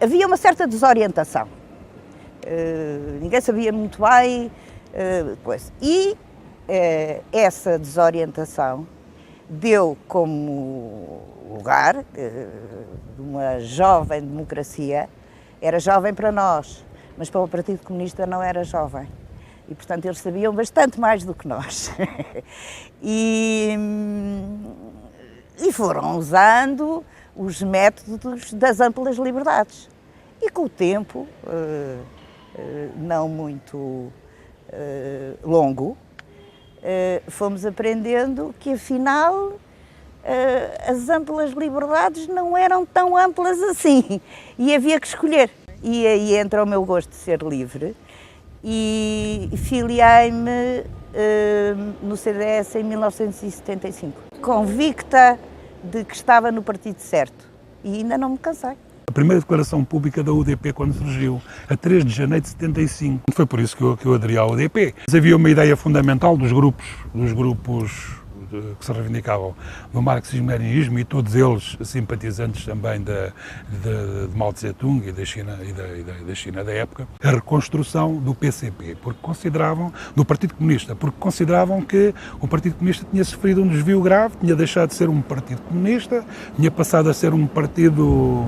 havia uma certa desorientação. Ninguém sabia muito bem. Essa desorientação deu como lugar de uma jovem democracia. Era jovem para nós, mas para o Partido Comunista não era jovem. E, portanto, eles sabiam bastante mais do que nós. E foram usando os métodos das amplas liberdades. E com o tempo, não muito longo, fomos aprendendo que, afinal, as amplas liberdades não eram tão amplas assim. E havia que escolher. E aí entra o meu gosto de ser livre. E filiei-me no CDS em 1975, convicta de que estava no partido certo, e ainda não me cansei. A primeira declaração pública da UDP, quando surgiu, a 3 de janeiro de 75, foi por isso que eu aderi à UDP. Mas havia uma ideia fundamental dos grupos que se reivindicavam do marxismo-leninismo, e todos eles simpatizantes também de Mao Tse-tung e da China da época, a reconstrução do PCP, do Partido Comunista, porque consideravam que o Partido Comunista tinha sofrido um desvio grave, tinha deixado de ser um partido comunista, tinha passado a ser um partido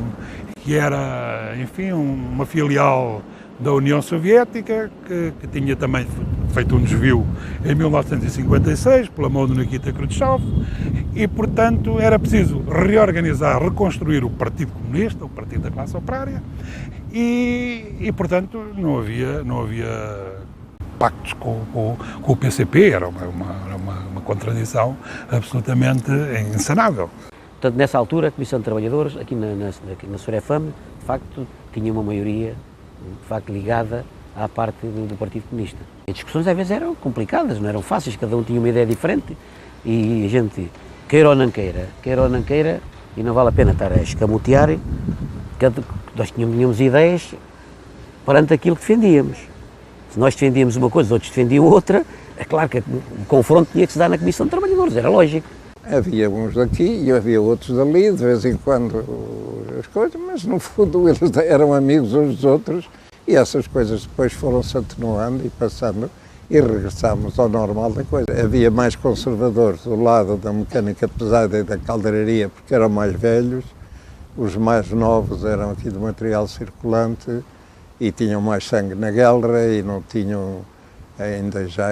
que era, enfim, uma filial da União Soviética, que tinha também feito um desvio em 1956, pela mão de Nikita Khrushchev, e, portanto, era preciso reorganizar, reconstruir o Partido Comunista, o Partido da Classe Operária, e portanto, não havia pactos com o PCP, era uma contradição absolutamente insanável. Portanto, nessa altura, a Comissão de Trabalhadores, aqui na Sorefame, de facto, tinha uma maioria de facto ligada à parte do Partido Comunista. As discussões às vezes eram complicadas, não eram fáceis, cada um tinha uma ideia diferente e a gente, queira ou não queira, e não vale a pena estar a escamotear, nós tínhamos ideias perante aquilo que defendíamos. Se nós defendíamos uma coisa, os outros defendiam outra, é claro que o confronto tinha que se dar na Comissão de Trabalhadores, era lógico. Havia uns daqui e havia outros dali, de vez em quando as coisas, mas no fundo eles eram amigos uns dos outros e essas coisas depois foram-se atenuando e passando e regressámos ao normal da coisa. Havia mais conservadores do lado da mecânica pesada e da caldeiraria porque eram mais velhos, os mais novos eram aqui do material circulante e tinham mais sangue na guerra e não tinham ainda já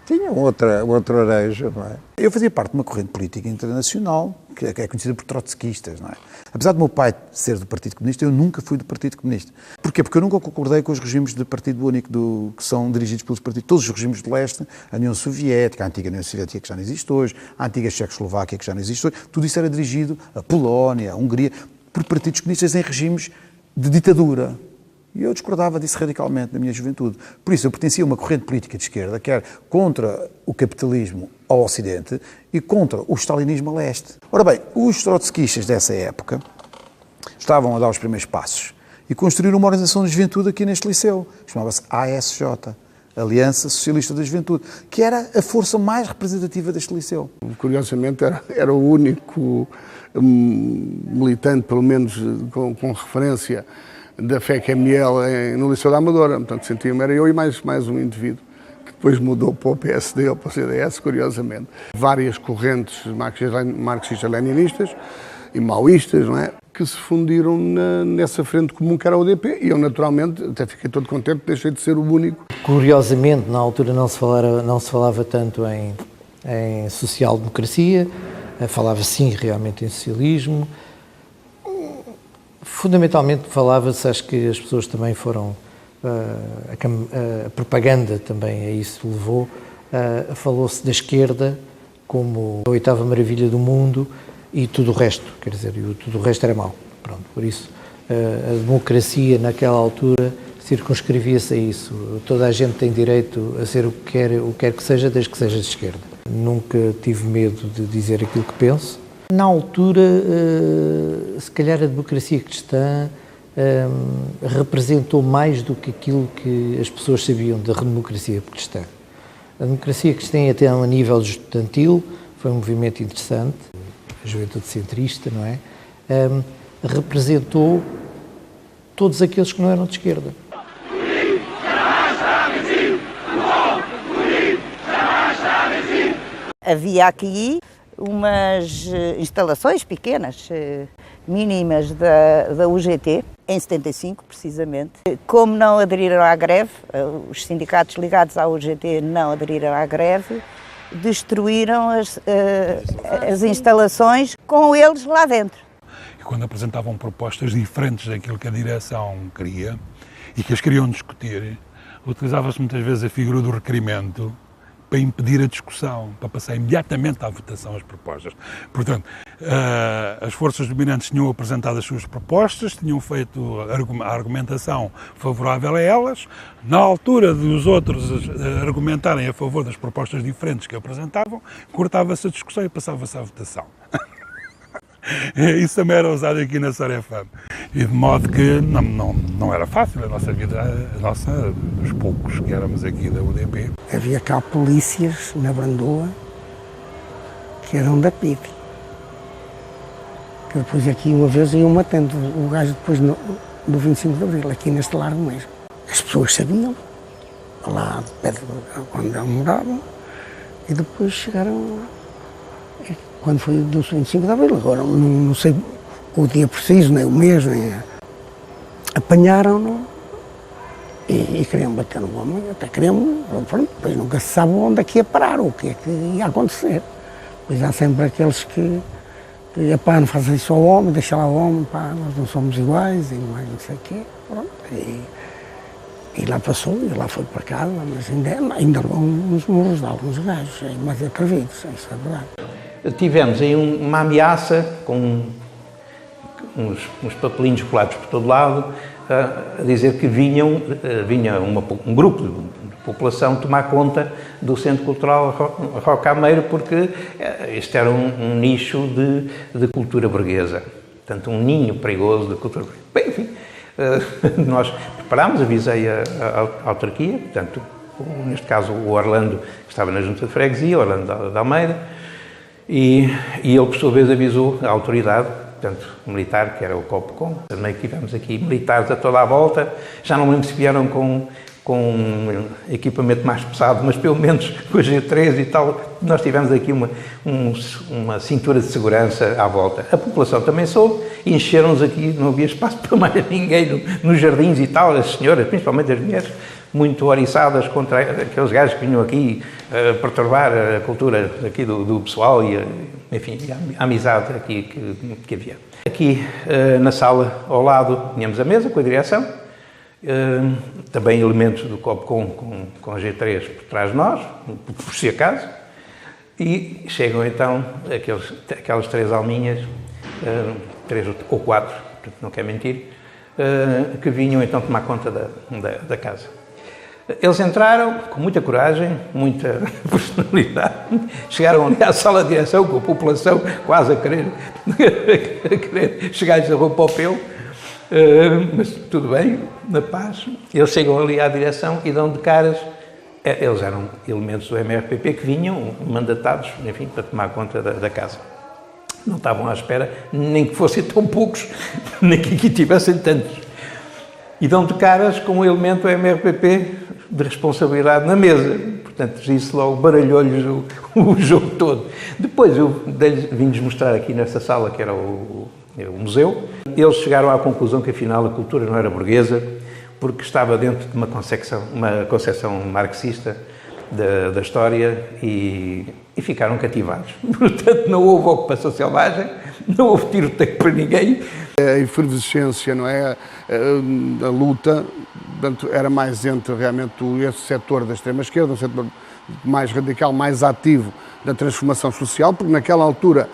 tinham outro arejo, não é? Eu fazia parte de uma corrente política internacional que é conhecida por trotskistas, não é? Apesar do meu pai ser do Partido Comunista, eu nunca fui do Partido Comunista. Porquê? Porque eu nunca concordei com os regimes de partido único que são dirigidos pelos partidos, todos os regimes de leste, a União Soviética, a antiga União Soviética que já não existe hoje, a antiga Checoslováquia que já não existe hoje, tudo isso era dirigido, a Polónia, a Hungria, por partidos comunistas em regimes de ditadura. E eu discordava disso radicalmente na minha juventude. Por isso eu pertencia a uma corrente política de esquerda, quer contra o capitalismo ao Ocidente e contra o stalinismo a leste. Ora bem, os trotskistas dessa época estavam a dar os primeiros passos e construíram uma organização de juventude aqui neste liceu, chamava-se ASJ, Aliança Socialista da Juventude, que era a força mais representativa deste liceu. Curiosamente era o único militante, pelo menos com referência, da FEC-ML no Liceu da Amadora, portanto sentia-me, era eu e mais um indivíduo, que depois mudou para o PSD ou para o CDS, curiosamente. Várias correntes marxistas-leninistas e maoístas, não é? Que se fundiram nessa frente comum que era a UDP, e eu naturalmente até fiquei todo contente, deixei de ser o único. Curiosamente, na altura não se falava tanto em social-democracia, falava sim realmente em socialismo. Fundamentalmente falava-se, acho que as pessoas também foram, a propaganda também a isso levou, falou-se da esquerda como a oitava maravilha do mundo e tudo o resto, quer dizer, tudo o resto era mau. Pronto, por isso a democracia naquela altura circunscrevia-se a isso. Toda a gente tem direito a ser o que quer que seja, desde que seja de esquerda. Nunca tive medo de dizer aquilo que penso. Na altura, se calhar a democracia cristã representou mais do que aquilo que as pessoas sabiam da democracia cristã. A democracia cristã, até a nível estudantil, foi um movimento interessante, a juventude centrista, não é? Representou todos aqueles que não eram de esquerda. Havia aqui umas instalações pequenas, mínimas da UGT, em 75 precisamente. Como não aderiram à greve, os sindicatos ligados à UGT não aderiram à greve, destruíram as instalações com eles lá dentro. E quando apresentavam propostas diferentes daquilo que a direção queria e que as queriam discutir, utilizava-se muitas vezes a figura do requerimento para impedir a discussão, para passar imediatamente à votação as propostas. Portanto, as forças dominantes tinham apresentado as suas propostas, tinham feito a argumentação favorável a elas, na altura dos outros argumentarem a favor das propostas diferentes que apresentavam, cortava-se a discussão e passava-se à votação. Isso também era usado aqui na Sorefam. E de modo que não era fácil a nossa vida, dos poucos que éramos aqui da UDP. Havia cá polícias na Brandoa que eram da PID. Que depois aqui uma vez iam matando o gajo depois do 25 de Abril, aqui neste largo mesmo. As pessoas sabiam, lá de pé onde eles moravam, e depois chegaram, quando foi do 25 de Abril, agora não sei o dia preciso, nem o mês, nem apanharam-no e queriam bater no homem, até queriam, pronto, depois nunca se sabe onde é que ia parar, o que é que ia acontecer. Pois há sempre aqueles que pá, não fazem isso ao homem, deixa lá o homem, pá, nós não somos iguais, e mais não sei o quê, pronto. E lá passou, e lá foi para casa, mas ainda levou uns murros de alguns gajos, mais atrevidos, isso é verdade. Tivemos aí uma ameaça com uns papelinhos colados por todo lado, a dizer que vinha um grupo de população tomar conta do Centro Cultural Rocameiro, porque este era um nicho de cultura burguesa, portanto um ninho perigoso de cultura burguesa. Bem, enfim, nós preparámos, avisei a autarquia, portanto, neste caso o Orlando, que estava na Junta de Freguesia, Orlando de Almeida, e ele, por sua vez, avisou a autoridade, portanto, militar, que era o COPCOM. Também tivemos aqui militares a toda a volta, já não me lembro se vieram com equipamento mais pesado, mas pelo menos com a G3 e tal, nós tivemos aqui uma cintura de segurança à volta. A população também soube, e encheram-nos aqui, não havia espaço para mais ninguém nos jardins e tal, as senhoras, principalmente as mulheres, muito oriçadas contra aqueles gajos que vinham aqui perturbar a cultura aqui do pessoal e, enfim, a amizade aqui que havia. Aqui na sala ao lado tínhamos a mesa com a direção, também elementos do COPCOM com a G3 por trás de nós, por si acaso, e chegam então aquelas três alminhas, 3 ou 4, não quero mentir, que vinham então tomar conta da casa. Eles entraram com muita coragem, muita personalidade, chegaram ali à sala de direção com a população quase a querer chegar-lhes a roupa ao pelo, mas tudo bem, na paz. Eles chegam ali à direção e dão de caras. Eles eram elementos do MRPP que vinham mandatados, enfim, para tomar conta da casa. Não estavam à espera nem que fossem tão poucos, nem que aqui tivessem tantos. E dão de caras com o elemento do MRPP de responsabilidade na mesa. Portanto, isso logo baralhou-lhes o jogo todo. Depois eu vim-lhes mostrar aqui nesta sala, que era o museu. Eles chegaram à conclusão que afinal a cultura não era burguesa, porque estava dentro de uma concepção marxista da história e ficaram cativados. Portanto, não houve ocupação selvagem, não houve tiroteio para ninguém. A efervescência, não é? A luta, portanto, era mais entre realmente esse setor da extrema-esquerda, um setor mais radical, mais ativo da transformação social, porque naquela altura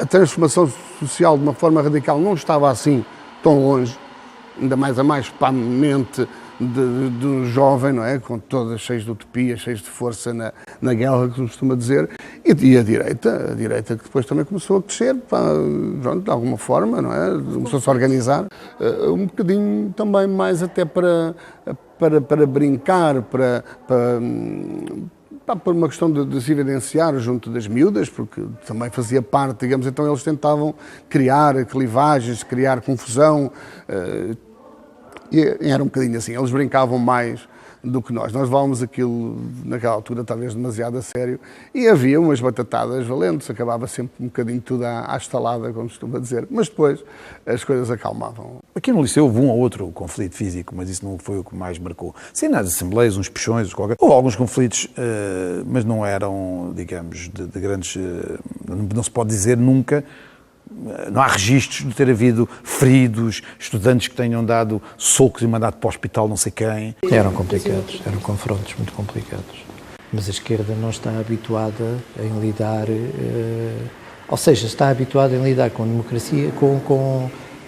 a transformação social de uma forma radical não estava assim tão longe, ainda mais a mais para a mente de um jovem, não é? Com todas cheias de utopia, cheias de força na guerra, que se costuma dizer, e a direita que depois também começou a crescer, pronto, de alguma forma, não é? Começou-se a organizar, um bocadinho também mais até para brincar, por uma questão de se evidenciar junto das miúdas, porque também fazia parte, digamos, então eles tentavam criar clivagens, criar confusão, E era um bocadinho assim, eles brincavam mais do que nós. Nós levávamos aquilo, naquela altura, talvez demasiado a sério, e havia umas batatadas valentes, acabava sempre um bocadinho tudo à estalada, como costuma dizer, mas depois as coisas acalmavam. Aqui no Liceu houve um ou outro conflito físico, mas isso não foi o que mais marcou. Sim, nas assembleias, uns pichões, houve alguns conflitos, mas não eram, digamos, de grandes... não se pode dizer nunca... Não há registros de ter havido feridos, estudantes que tenham dado socos e mandado para o hospital não sei quem. Eram complicados, eram confrontos muito complicados. Mas a esquerda não está habituada em lidar, ou seja, está habituada em lidar com a democracia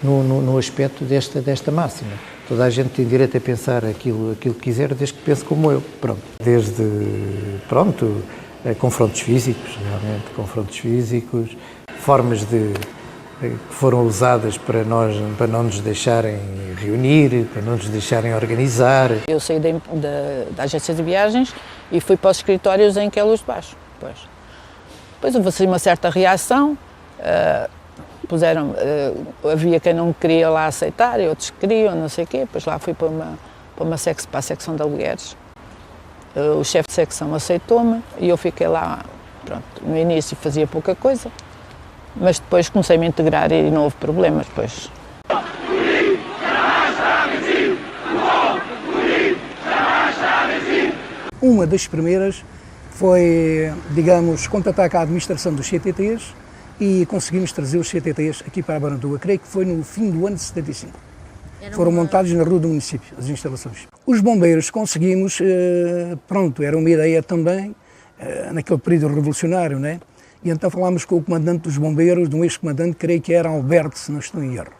no aspecto desta máxima. Toda a gente tem direito a pensar aquilo que quiser, desde que pense como eu. Pronto. Desde, confrontos físicos, realmente, confrontos físicos, formas que foram usadas para não nos deixarem reunir, para não nos deixarem organizar. Eu saí da agência de viagens e fui para os escritórios em Queluz de Baixo. Depois houve assim uma certa reação, havia quem não queria lá aceitar e outros queriam, não sei o quê. Depois lá fui para a secção de alugueres. O chefe de secção aceitou-me e eu fiquei lá. Pronto, no início fazia pouca coisa, mas depois comecei-me a integrar e não houve problemas. Depois. Uma das primeiras foi, digamos, contra-ataque à administração dos CTTs e conseguimos trazer os CTTs aqui para a Barandoa. Creio que foi no fim do ano de 75. Foram montados na rua do município, as instalações. Os bombeiros conseguimos, era uma ideia também, naquele período revolucionário, né? E então falámos com o comandante dos bombeiros, de um ex-comandante, creio que era Alberto, se não estou em erro.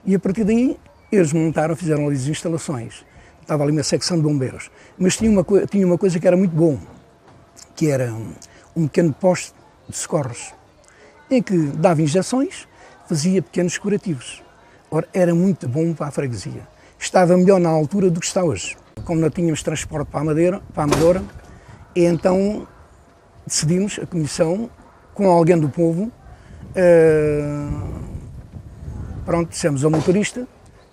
E a partir daí, eles fizeram ali as instalações. Estava ali uma secção de bombeiros. Mas tinha uma coisa que era muito bom, que era um pequeno posto de socorros, em que dava injeções, fazia pequenos curativos. Ora, era muito bom para a freguesia. Estava melhor na altura do que está hoje. Como não tínhamos transporte para a Amadora, e então decidimos, a comissão, com alguém do povo, dissemos ao motorista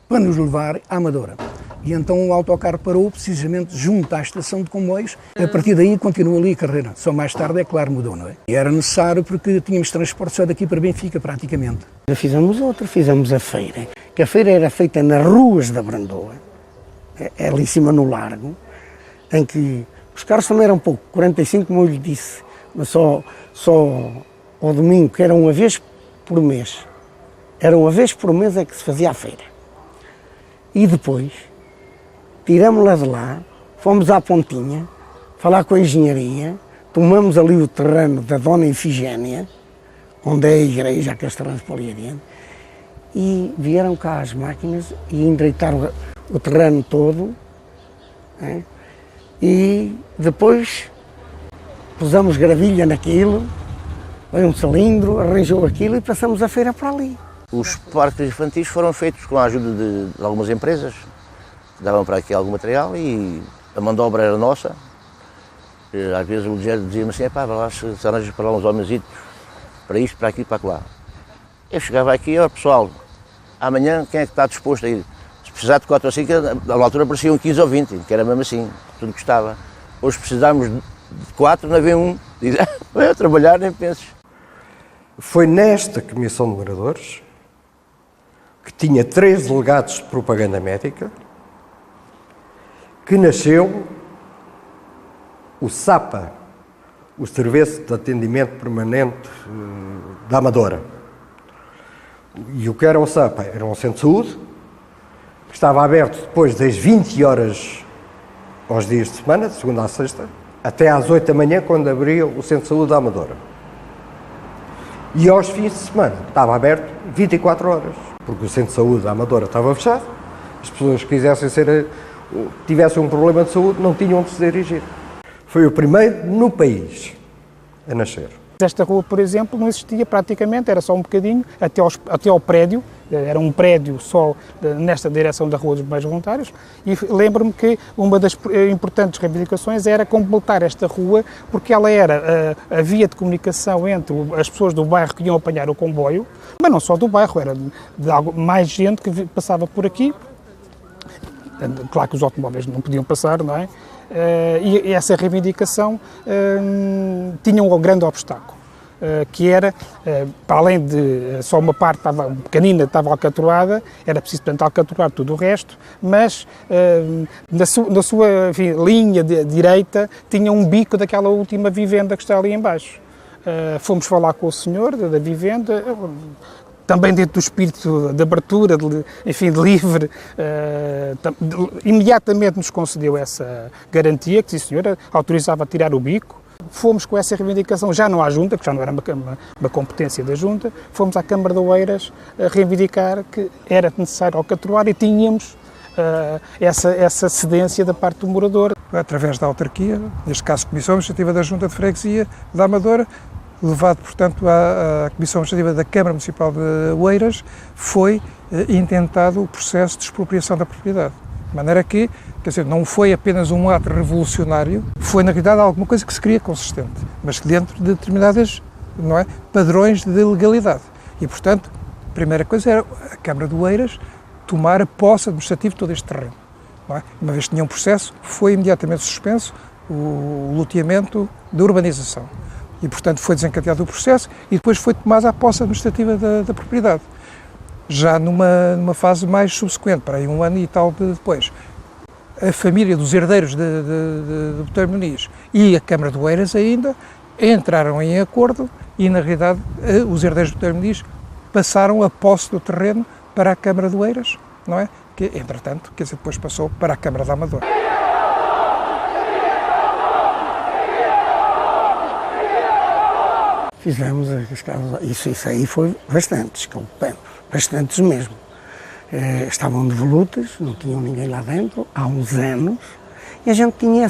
para nos levar à Amadora. E então o autocarro parou precisamente junto à estação de comboios. A partir daí continua ali a carreira. Só mais tarde, é claro, mudou, não é? E era necessário porque tínhamos transporte só daqui para Benfica, praticamente. Fizemos a feira. Que a feira era feita nas ruas da Brandoa, ali em cima no largo, em que os carros também eram pouco, 45, como eu lhe disse, mas só ao domingo, que era uma vez por mês. Era uma vez por mês é que se fazia a feira. E depois, tiramos-la de lá, fomos à Pontinha, falar com a engenharia, tomamos ali o terreno da Dona Ifigénia, onde é a igreja, aqueles terrenos para ali adiante, e vieram cá as máquinas e endireitaram o terreno todo, né? E depois pusemos gravilha naquilo, veio um cilindro, arranjou aquilo e passamos a feira para ali. Os parques infantis foram feitos com a ajuda de algumas empresas, que davam para aqui algum material e a mão de obra era nossa. Às vezes o dinheiro dizia-me assim, vai lá, se arranjas para lá uns homenzitos, para isto, para aqui, para lá. Eu chegava aqui, pessoal, amanhã quem é que está disposto a ir? Se precisar de 4 ou 5, na altura apareciam 15 ou 20, que era mesmo assim, tudo gostava. Hoje precisávamos de 4, não havia um. Diz, vai a trabalhar, nem penses. Foi nesta Comissão de Moradores, que tinha 3 delegados de propaganda médica, que nasceu o SAPA, o Serviço de Atendimento Permanente da Amadora. E o que era o SAPA? Era um centro de saúde, que estava aberto depois das 20 horas aos dias de semana, de segunda a sexta, até às 8 da manhã, quando abria o centro de saúde da Amadora. E aos fins de semana estava aberto 24 horas, porque o centro de saúde da Amadora estava fechado, as pessoas que tivessem um problema de saúde não tinham onde se dirigir. Foi o primeiro no país a nascer. Esta rua, por exemplo, não existia praticamente, era só um bocadinho, até ao prédio, era um prédio só nesta direção da Rua dos Bombeiros Voluntários, e lembro-me que uma das importantes reivindicações era completar esta rua, porque ela era a via de comunicação entre as pessoas do bairro que iam apanhar o comboio, mas não só do bairro, era de mais gente que passava por aqui, Claro que os automóveis não podiam passar, não é? E essa reivindicação tinha um grande obstáculo, que era, para além de só uma parte pequenina estava alcatroada, era preciso, portanto, alcatroar tudo o resto, mas na sua enfim, linha de direita tinha um bico daquela última vivenda que está ali em baixo. Fomos falar com o senhor da vivenda, também dentro do espírito de abertura, enfim, de livre, imediatamente nos concedeu essa garantia, que, sim senhora, autorizava a tirar o bico. Fomos com essa reivindicação, já não à Junta, que já não era uma competência da Junta, fomos à Câmara de Oeiras a reivindicar que era necessário alcatroar e tínhamos essa cedência da parte do morador. Através da autarquia, neste caso Comissão Administrativa da Junta de Freguesia da Amadora, levado, portanto, à Comissão Administrativa da Câmara Municipal de Oeiras, foi intentado o processo de expropriação da propriedade. De maneira que, quer dizer, não foi apenas um ato revolucionário, foi, na realidade, alguma coisa que se queria consistente, mas que dentro de determinadas, não é, padrões de legalidade. E, portanto, a primeira coisa era a Câmara de Oeiras tomar a posse administrativa de todo este terreno. Não é? Uma vez que tinha um processo, foi imediatamente suspenso o loteamento da urbanização. E, portanto, foi desencadeado o processo e depois foi tomada a posse administrativa da propriedade. Já numa fase mais subsequente, para aí um ano e tal depois, a família dos herdeiros de Botelho Muniz e a Câmara de Oeiras ainda entraram em acordo e, na realidade, os herdeiros de Botelho Muniz passaram a posse do terreno para a Câmara de Oeiras, não é? Que, entretanto, quer dizer, depois passou para a Câmara da Amadora. Fizemos as casas, isso aí foi bastantes mesmo. Estavam devolutas, não tinham ninguém lá dentro, há uns anos, e a gente tinha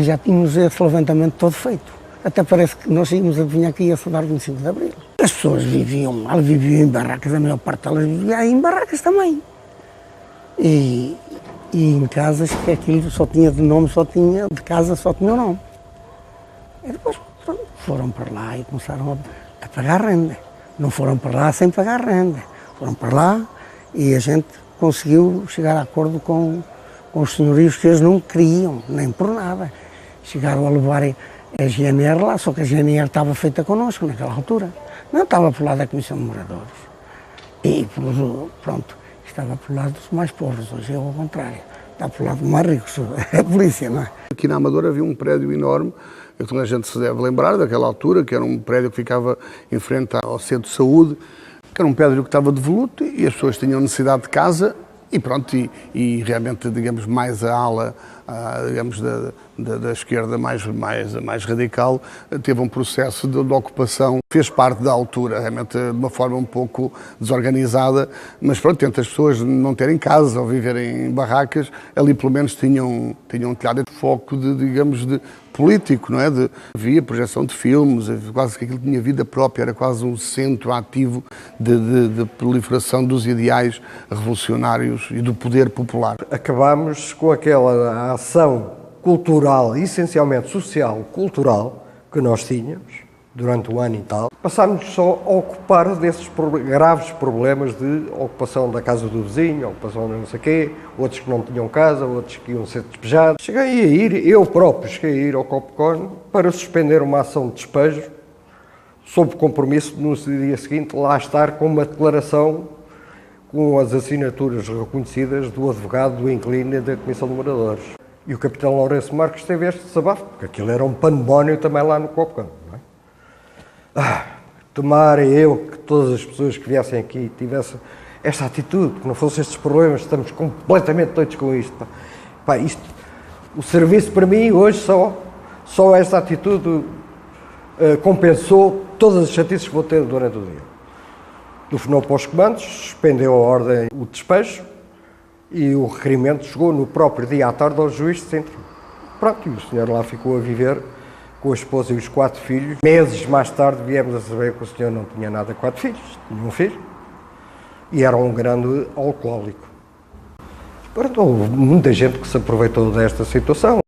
já tínhamos esse levantamento todo feito. Até parece que nós íamos adivinhar que ia-se dar 25 de Abril. As pessoas viviam mal, viviam em barracas, a maior parte delas vivia em barracas também. E em casas que aquilo só tinha de nome, de casa só tinha o nome. E depois foram para lá e começaram a pagar renda. Não foram para lá sem pagar renda. Foram para lá e a gente conseguiu chegar a acordo com os senhorios que eles não queriam, nem por nada. Chegaram a levar a GNR lá, só que a GNR estava feita connosco naquela altura. Não estava por lá da Comissão de Moradores. E pronto, estava por lá dos mais pobres, hoje é ao contrário. Está por lá dos mais ricos, a polícia, não é? Aqui na Amadora havia um prédio enorme, a gente se deve lembrar daquela altura, que era um prédio que ficava em frente ao centro de saúde, que era um prédio que estava devoluto e as pessoas tinham necessidade de casa e pronto, e realmente, digamos, mais a ala, digamos, da esquerda mais radical, teve um processo de ocupação, fez parte da altura, realmente de uma forma um pouco desorganizada, mas pronto, entre as pessoas não terem casa ou viverem em barracas, ali pelo menos tinham um telhado de foco de político, não é? Havia projeção de filmes, quase que aquilo tinha vida própria, era quase um centro ativo de proliferação dos ideais revolucionários e do poder popular. Acabámos com aquela ação cultural, essencialmente social, cultural, que nós tínhamos durante um ano e tal. Passámos só a ocupar desses graves problemas de ocupação da casa do vizinho, ocupação de não sei o quê, outros que não tinham casa, outros que iam ser despejados. Eu próprio cheguei a ir ao Copcon para suspender uma ação de despejo, sob compromisso de no dia seguinte lá estar com uma declaração com as assinaturas reconhecidas do advogado do inquilino e da Comissão de Moradores. E o capitão Lourenço Marques teve este desabafo, porque aquilo era um pandemónio também lá no Copcon. Tomara eu que todas as pessoas que viessem aqui tivessem esta atitude, que não fossem estes problemas, estamos completamente doidos com isto. O serviço para mim hoje só esta atitude compensou todas as chatices que vou ter durante o dia. Telefonou para os comandos, suspendeu a ordem, o despejo, e o requerimento chegou no próprio dia à tarde ao juiz de centro. Pronto, e o senhor lá ficou a viver com a esposa e os 4 filhos. Meses mais tarde viemos a saber que o senhor não tinha nada 4 filhos, tinha um filho, e era um grande alcoólico. Pronto, houve muita gente que se aproveitou desta situação.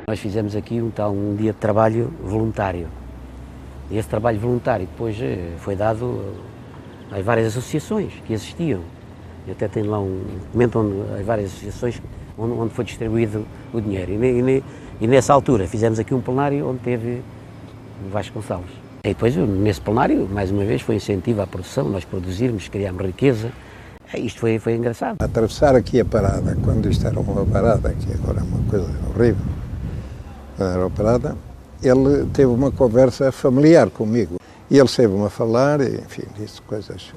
Nós fizemos aqui um dia de trabalho voluntário. Esse trabalho voluntário depois foi dado às várias associações que existiam. Eu até tenho lá um documento onde as várias associações onde foi distribuído o dinheiro. E nessa altura fizemos aqui um plenário onde teve o Vasco Gonçalves. E depois, nesse plenário, mais uma vez, foi incentivo à produção, nós produzirmos, criámos riqueza. Isto foi engraçado. Atravessar aqui a parada, quando isto era uma parada, que agora é uma coisa horrível, era uma parada, ele teve uma conversa familiar comigo. E ele esteve-me a falar, e, enfim, disse coisas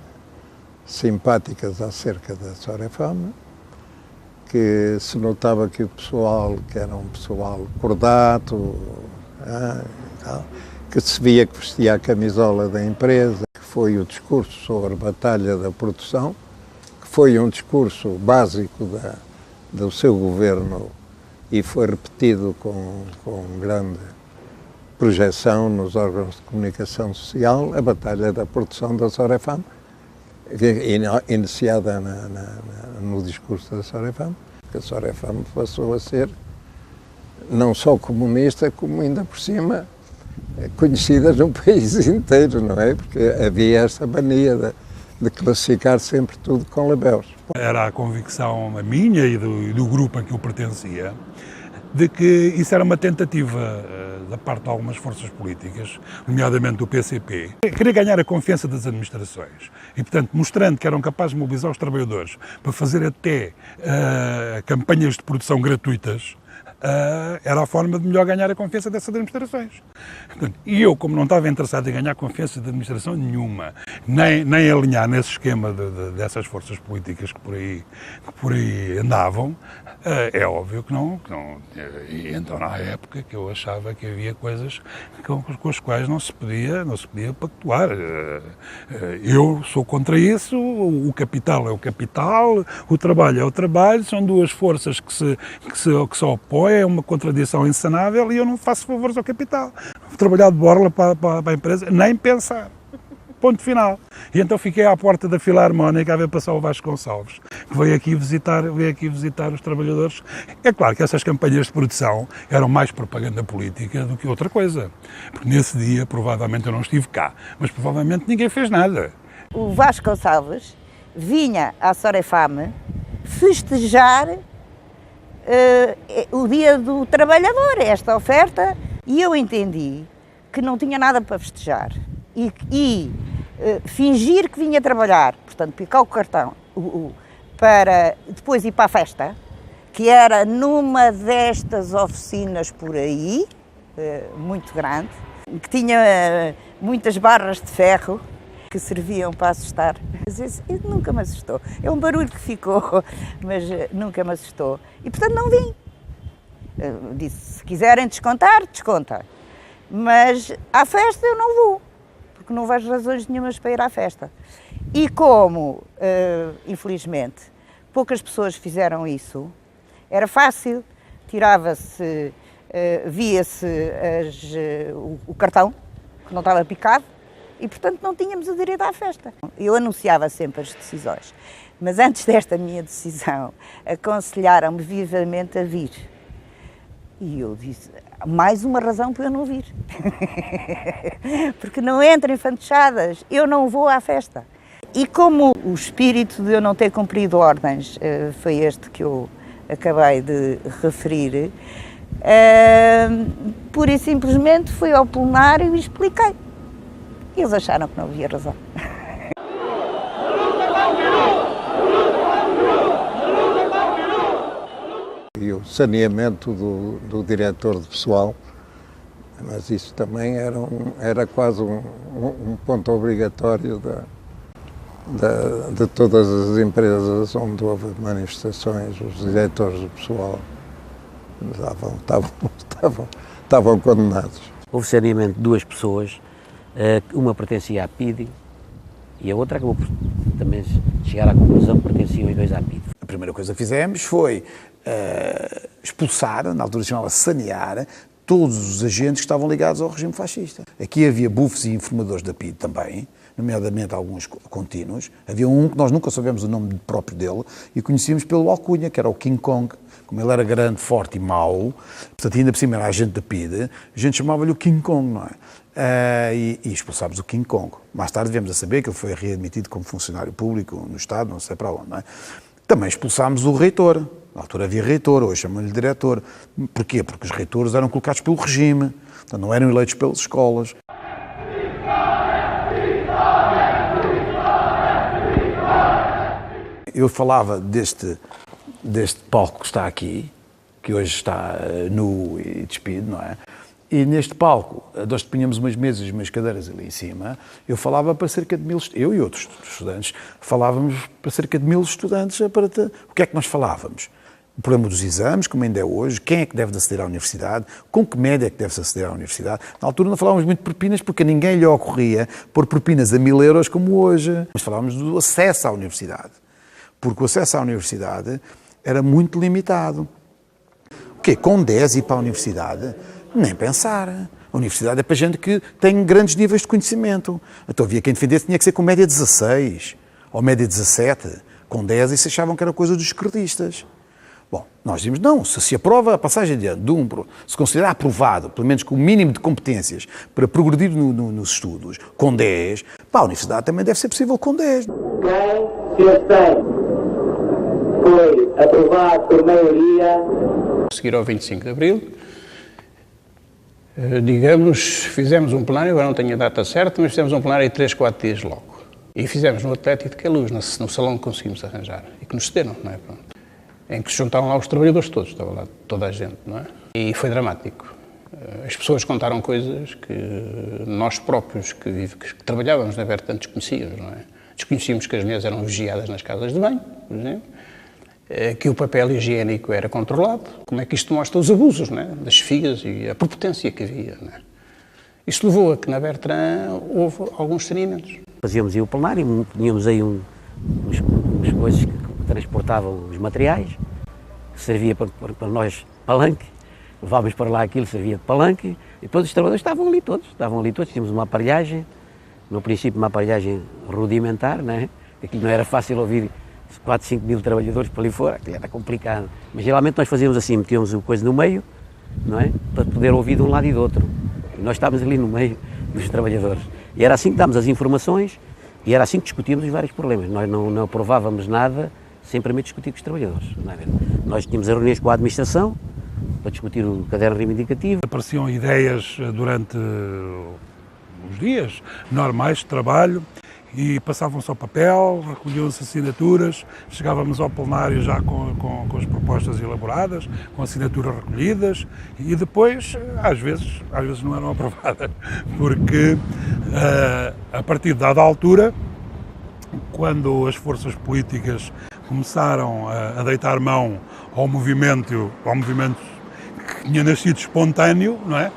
simpáticas acerca da Sorefam, que se notava que o pessoal, que era um pessoal cordato, que se via que vestia a camisola da empresa, que foi o discurso sobre a batalha da produção, que foi um discurso básico do seu governo e foi repetido com grande projeção nos órgãos de comunicação social, a batalha da produção da Sorefam, iniciada no discurso da Sorefam, que a Sorefam passou a ser não só comunista, como ainda por cima conhecida no país inteiro, não é? Porque havia essa mania de classificar sempre tudo com labéus. Era a convicção a minha e do grupo a que eu pertencia, de que isso era uma tentativa da parte de algumas forças políticas, nomeadamente do PCP, querer ganhar a confiança das administrações e, portanto, mostrando que eram capazes de mobilizar os trabalhadores para fazer até campanhas de produção gratuitas, era a forma de melhor ganhar a confiança dessas administrações. Portanto, e eu, como não estava interessado em ganhar confiança de administração nenhuma, nem alinhar nesse esquema dessas forças políticas que por aí andavam, é óbvio que não. E então, na época, que eu achava que havia coisas com as quais não se podia pactuar. Eu sou contra isso, o capital é o capital, o trabalho é o trabalho, são duas forças que se opõem, é uma contradição insanável e eu não faço favores ao capital. Vou trabalhar de borla para a empresa, nem pensar. Ponto final. E então fiquei à porta da Filarmónica a ver passar o Vasco Gonçalves, que veio aqui visitar os trabalhadores. É claro que essas campanhas de produção eram mais propaganda política do que outra coisa. Porque nesse dia, provavelmente, eu não estive cá, mas provavelmente ninguém fez nada. O Vasco Gonçalves vinha à Sorefam festejar o Dia do Trabalhador, esta oferta, e eu entendi que não tinha nada para festejar. E fingir que vinha trabalhar, portanto, picar o cartão, para depois ir para a festa, que era numa destas oficinas por aí, muito grande, que tinha muitas barras de ferro que serviam para assustar. Às vezes, nunca me assustou. É um barulho que ficou, mas nunca me assustou. E, portanto, não vim. Disse, se quiserem descontar, desconta. Mas à festa eu não vou, porque não vejo razões nenhumas para ir à festa. E como, infelizmente, poucas pessoas fizeram isso, era fácil, tirava-se, via-se o cartão, que não estava picado, e, portanto, não tínhamos o direito à festa. Eu anunciava sempre as decisões, mas antes desta minha decisão, aconselharam-me vivamente a vir. E eu disse, mais uma razão para eu não vir. Porque não entro em fantochadas, eu não vou à festa. E como o espírito de eu não ter cumprido ordens foi este que eu acabei de referir, pura e simplesmente fui ao plenário e expliquei. E eles acharam que não havia razão. E o saneamento do diretor de pessoal, mas isso também era quase um ponto obrigatório de todas as empresas onde houve manifestações, os diretores do pessoal estavam condenados. Houve saneamento de duas pessoas, uma pertencia à PIDE e a outra acabou por também chegar à conclusão que pertenciam os dois à PIDE. A primeira coisa que fizemos foi expulsar, na altura se chamava sanear, todos os agentes que estavam ligados ao regime fascista. Aqui havia bufos e informadores da PIDE também, nomeadamente alguns contínuos. Havia um que nós nunca soubemos o nome próprio dele e conhecíamos pelo alcunha, que era o King Kong. Como ele era grande, forte e mau, portanto ainda por cima era agente da PIDE, a gente chamava-lhe o King Kong, não é? e expulsámos o King Kong. Mais tarde viemos a saber que ele foi readmitido como funcionário público no Estado, não sei para onde, não é? Também expulsámos o reitor. Na altura havia reitor, hoje chamam-lhe diretor. Porquê? Porque os reitores eram colocados pelo regime, então não eram eleitos pelas escolas. Eu falava deste palco que está aqui, que hoje está nu e despido, não é? E neste palco, nós tínhamos umas mesas e umas cadeiras ali em cima, eu falava para cerca de 1000, eu e outros estudantes, falávamos para cerca de 1000 estudantes. O que é que nós falávamos? O problema dos exames, como ainda é hoje, quem é que deve aceder à universidade, com que média é que deve-se aceder à universidade. Na altura não falávamos muito de propinas, porque a ninguém lhe ocorria pôr propinas a 1000 euros como hoje. Mas falávamos do acesso à universidade, porque o acesso à universidade era muito limitado. O quê? Com 10 ir para a universidade? Nem pensar. A universidade é para gente que tem grandes níveis de conhecimento. Então havia quem defendesse que tinha que ser com média 16 ou média 17. Com 10 isso achavam que era coisa dos esquerdistas. Bom, nós dizemos não, se aprova a passagem adiante de se considerar aprovado, pelo menos com o mínimo de competências para progredir nos estudos, com 10, para a universidade também deve ser possível com 10. Quem se abstém foi aprovado por maioria. A seguir ao 25 de Abril, digamos, fizemos um plenário, agora não tenho a data certa, mas fizemos um plenário em 3, 4 dias logo. E fizemos no Atlético de Queluz, no salão que conseguimos arranjar, e que nos cederam, não é? Pronto. Em que se juntaram lá os trabalhadores todos, estava lá toda a gente, não é? E foi dramático. As pessoas contaram coisas que nós próprios, que trabalhávamos na Bertrand, desconhecíamos, não é? Desconhecíamos que as mulheres eram vigiadas nas casas de banho, por exemplo, que o papel higiênico era controlado. Como é que isto mostra os abusos, não é? Das FIAs e a prepotência que havia, não é? Isto levou a que na Bertrand houve alguns saneamentos. Fazíamos aí o plenário, tínhamos aí umas coisas que transportavam os materiais, que servia para nós palanque, levávamos para lá aquilo, servia de palanque, e depois os trabalhadores estavam ali todos, tínhamos uma aparelhagem, no princípio uma aparelhagem rudimentar, não é? Aquilo não era fácil ouvir 4, 5 mil trabalhadores para ali fora, aquilo era complicado. Mas geralmente nós fazíamos assim, metíamos o coisa no meio, não é? Para poder ouvir de um lado e do outro. E nós estávamos ali no meio dos trabalhadores. E era assim que dávamos as informações e era assim que discutíamos os vários problemas. Nós não aprovávamos nada sem primeiro discutir com os trabalhadores. Não é? Nós tínhamos reuniões com a administração para discutir o caderno reivindicativo. Apareciam ideias durante os dias normais de trabalho e passavam-se ao papel, recolhiam-se assinaturas, chegávamos ao plenário já com as propostas elaboradas, com assinaturas recolhidas e depois, às vezes não eram aprovadas, porque a partir de dada altura, quando as forças políticas começaram a deitar mão ao movimento que tinha nascido espontâneo, não é?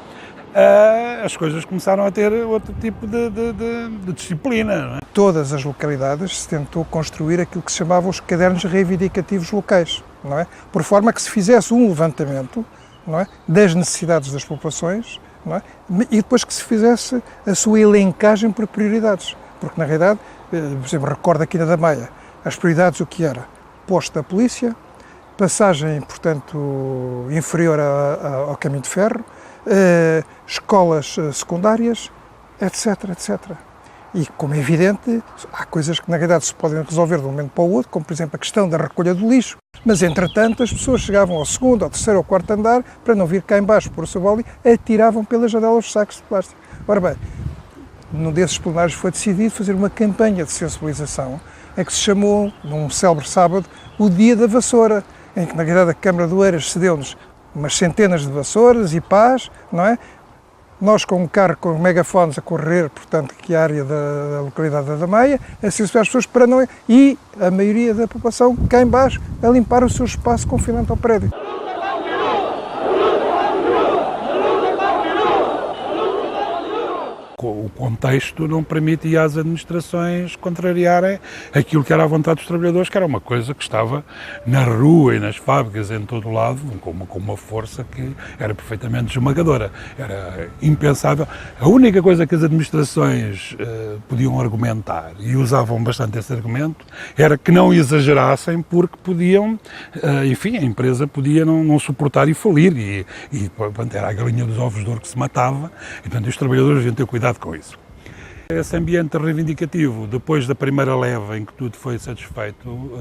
As coisas começaram a ter outro tipo de disciplina. Não é? Todas as localidades se tentou construir aquilo que se chamava os cadernos reivindicativos locais, não é? Por forma que se fizesse um levantamento, não é? Das necessidades das populações, não é? E depois que se fizesse a sua elencagem por prioridades. Porque, na realidade, por exemplo, recordo aqui na Dameia, as prioridades o que era? Posto da polícia, passagem, portanto, inferior ao caminho de ferro, escolas secundárias, etc, etc. E, como é evidente, há coisas que na realidade se podem resolver de um momento para o outro, como por exemplo a questão da recolha do lixo, mas entretanto as pessoas chegavam ao segundo, ao terceiro ou quarto andar, para não vir cá em baixo por o seu boli, atiravam pelas janelas os sacos de plástico. Ora bem, num desses plenários foi decidido fazer uma campanha de sensibilização, em que se chamou, num célebre sábado, o Dia da Vassoura, em que na realidade a Câmara de Oeiras cedeu-nos umas centenas de vassouras e pás, não é? Nós com um carro com megafones a correr, portanto, que é a área da localidade da Dameia, a sensibilizar as pessoas para não... E a maioria da população cá em baixo a limpar o seu espaço confinante ao prédio. o contexto não permitia às administrações contrariarem aquilo que era a vontade dos trabalhadores, que era uma coisa que estava na rua e nas fábricas, em todo o lado, com uma força que era perfeitamente esmagadora. Era impensável. A única coisa que as administrações podiam argumentar, e usavam bastante esse argumento, era que não exagerassem, porque podiam, enfim, a empresa podia não suportar e falir, e portanto, era a galinha dos ovos de ouro que se matava, e portanto os trabalhadores deviam ter cuidado com isso. Esse ambiente reivindicativo, depois da primeira leva em que tudo foi satisfeito,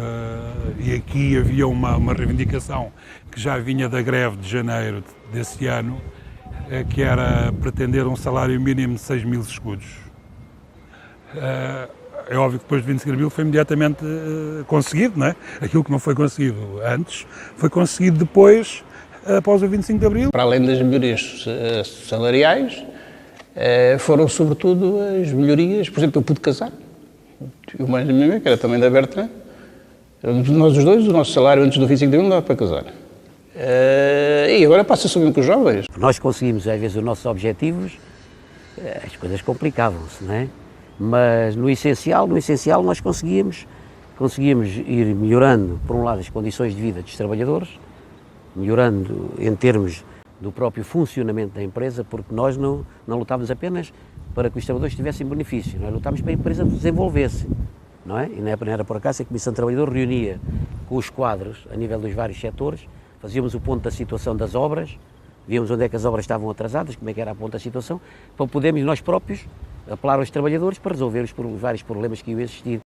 e aqui havia uma reivindicação que já vinha da greve de janeiro desse ano, que era pretender um salário mínimo de 6.000 escudos. É óbvio que depois de 25 de abril foi imediatamente conseguido, não é? Aquilo que não foi conseguido antes, foi conseguido depois, após o 25 de abril. Para além das melhorias salariais, foram sobretudo as melhorias, por exemplo, eu pude casar, o mais da minha mãe, que era também da Bertrand, nós os dois, o nosso salário antes do 25 de abril não dava para casar. E agora passa-se o mesmo com os jovens. Nós conseguimos, às vezes, os nossos objetivos, as coisas complicavam-se, não é? Mas no essencial nós conseguíamos ir melhorando, por um lado, as condições de vida dos trabalhadores, melhorando em termos do próprio funcionamento da empresa, porque nós não lutávamos apenas para que os trabalhadores tivessem benefício, nós lutávamos para a empresa desenvolver-se, não é? E não era por acaso que a Comissão de Trabalhadores reunia com os quadros, a nível dos vários setores, fazíamos o ponto da situação das obras, víamos onde é que as obras estavam atrasadas, como é que era a ponto da situação, para podermos nós próprios apelar aos trabalhadores para resolver os vários problemas que iam existir.